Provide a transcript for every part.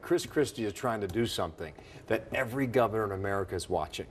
Chris Christie is trying to do something that every governor in America is watching.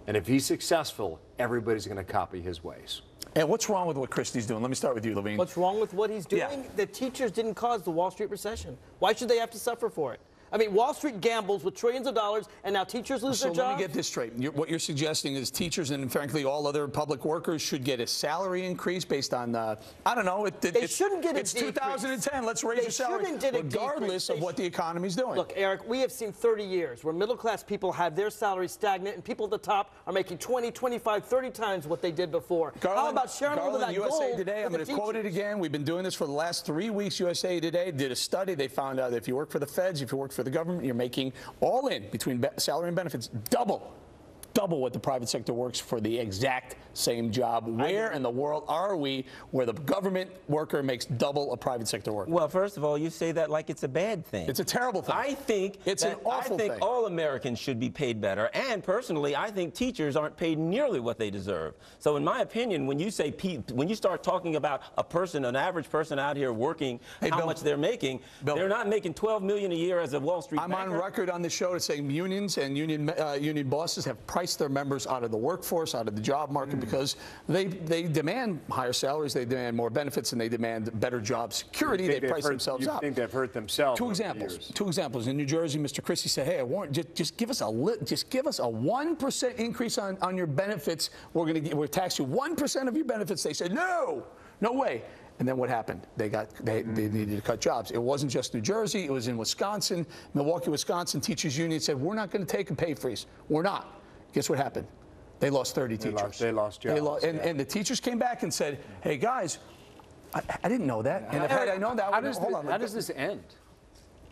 And if he's successful, everybody's going to copy his ways. And what's wrong with what Christie's doing? Let me start with you, Levine. What's wrong with what he's doing? Yeah. The teachers didn't cause the Wall Street recession. Why should they have to suffer for it? I mean, Wall Street gambles with trillions of dollars, and now teachers lose their jobs? So let me get this straight. What you're suggesting is teachers and, frankly, all other public workers should get a salary increase based on, I don't know. They shouldn't get a It's decrease. 2010. Let's raise your salary, regardless of what the economy's doing. Look, Eric, we have seen 30 years where middle-class people have their salaries stagnant, and people at the top are making 20, 25, 30 times what they did before. How about sharing all of that gold? USA Today, I'm going to quote it again. We've been doing this for the last 3 weeks. USA Today did a study. They found out that if you work for the feds, if you work for the government, you're making all in between salary and benefits double what the private sector works for the exact same job. Where in the world are we where the government worker makes double a private sector worker? Well, first of all, you say that like it's a bad thing. It's a terrible thing. I think it's an awful thing. All Americans should be paid better, and personally, I think teachers aren't paid nearly what they deserve. So, in my opinion, when you say when you start talking about a person, an average person out here working, how much they're making, they're not making $12 million a year as a Wall Street banker. I'm on record on the show to saying unions and union bosses have priced their members out of the workforce, out of the job market, because they demand higher salaries, they demand more benefits, and they demand better job security. They price themselves out. You think they've hurt themselves? Two examples. In New Jersey, Mr. Christie said, "Hey, I want just give us a 1% increase on your benefits. We'll tax you 1% of your benefits." They said, "No way." And then what happened? They needed to cut jobs. It wasn't just New Jersey. It was in Wisconsin. Milwaukee, Wisconsin teachers union said, "We're not going to take a pay freeze. We're not." Guess what happened? They lost 30 teachers. They lost jobs. And the teachers came back and said, "Hey, guys, I didn't know that. And if I known that, how does this end?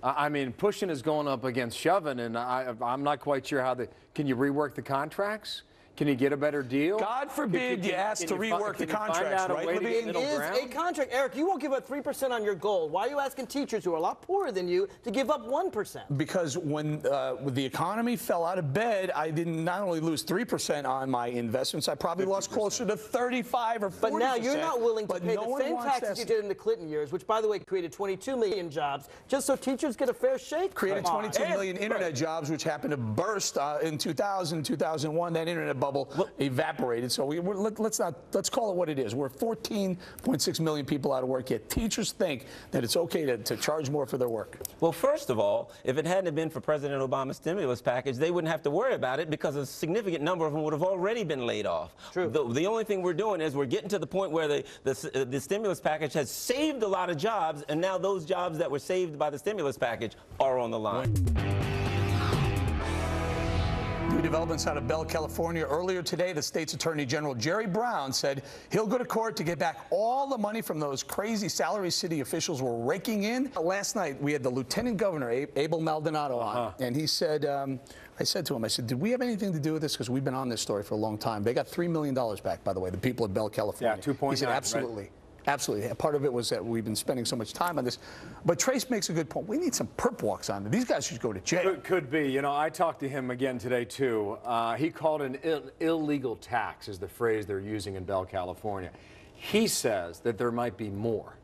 I mean, pushing is going up against shoving, and I'm not quite sure how can you rework the contracts? Can you get a better deal? God forbid you ask to rework the contracts, right? It is a contract. Eric, you won't give up 3% on your goal. Why are you asking teachers who are a lot poorer than you to give up 1%? Because when the economy fell out of bed, I didn't not only lose 3% on my investments, I probably 50%. Lost closer to 35 or 40%. But now you're not willing to pay the same taxes you did in the Clinton years, which, by the way, created 22 million jobs, just so teachers get a fair shake. Created 22 million internet jobs, which happened to burst in 2000, 2001. That internet bubble evaporated. So let's call it what it is. We're 14.6 million people out of work, yet teachers think that it's okay to charge more for their work. Well, first of all, if it hadn't been for President Obama's stimulus package, they wouldn't have to worry about it because a significant number of them would have already been laid off. True. The only thing we're doing is we're getting to the point where the stimulus package has saved a lot of jobs, and now those jobs that were saved by the stimulus package are on the line. New developments out of Bell, California. Earlier today, the state's Attorney General Jerry Brown said he'll go to court to get back all the money from those crazy salary city officials were raking in. Last night, we had the Lieutenant Governor, Abel Maldonado, on, and he said, I said to him, I said, did we have anything to do with this? Because we've been on this story for a long time. They got $3 million back, by the way, the people of Bell, California. Yeah, 2.9. He said, absolutely. Right? Absolutely. Part of it was that we've been spending so much time on this. But Trace makes a good point. We need some perp walks on it. These guys should go to jail. Could be. You know, I talked to him again today, too. He called it an illegal tax, is the phrase they're using in Bell, California. He says that there might be more.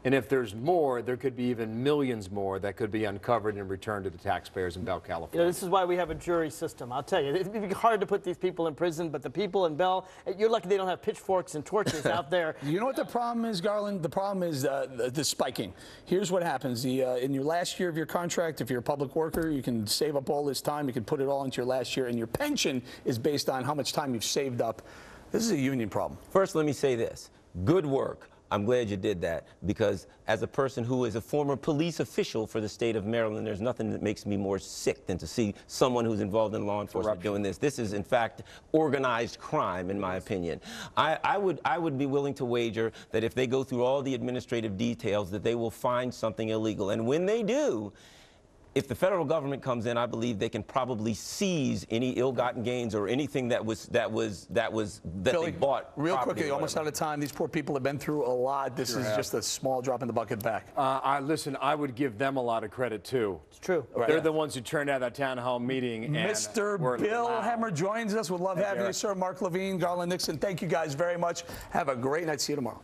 And if there's more, there could be even millions more that could be uncovered and returned to the taxpayers in Bell, California. You know, this is why we have a jury system. I'll tell you, it'd be hard to put these people in prison, but the people in Bell, you're lucky they don't have pitchforks and torches out there. You know what the problem is, Garland? The problem is the spiking. Here's what happens. In your last year of your contract, if you're a public worker, you can save up all this time. You can put it all into your last year, and your pension is based on how much time you've saved up. This is a union problem. First, let me say this. Good work. I'm glad you did that, because as a person who is a former police official for the state of Maryland, there's nothing that makes me more sick than to see someone who's involved in law enforcement doing this. This is, in fact, organized crime, in my opinion. I would be willing to wager that if they go through all the administrative details, that they will find something illegal. And when they do, if the federal government comes in, I believe they can probably seize any ill-gotten gains or anything that they bought. Real quickly, almost out of time. These poor people have been through a lot. This is just a small drop in the bucket back. Listen, I would give them a lot of credit too. It's true. They're the ones who turned out that town hall meeting. Mr. Bill Hemmer joins us. We'd love having you, sir. Mark Levine, Garland Nixon. Thank you guys very much. Have a great night. See you tomorrow.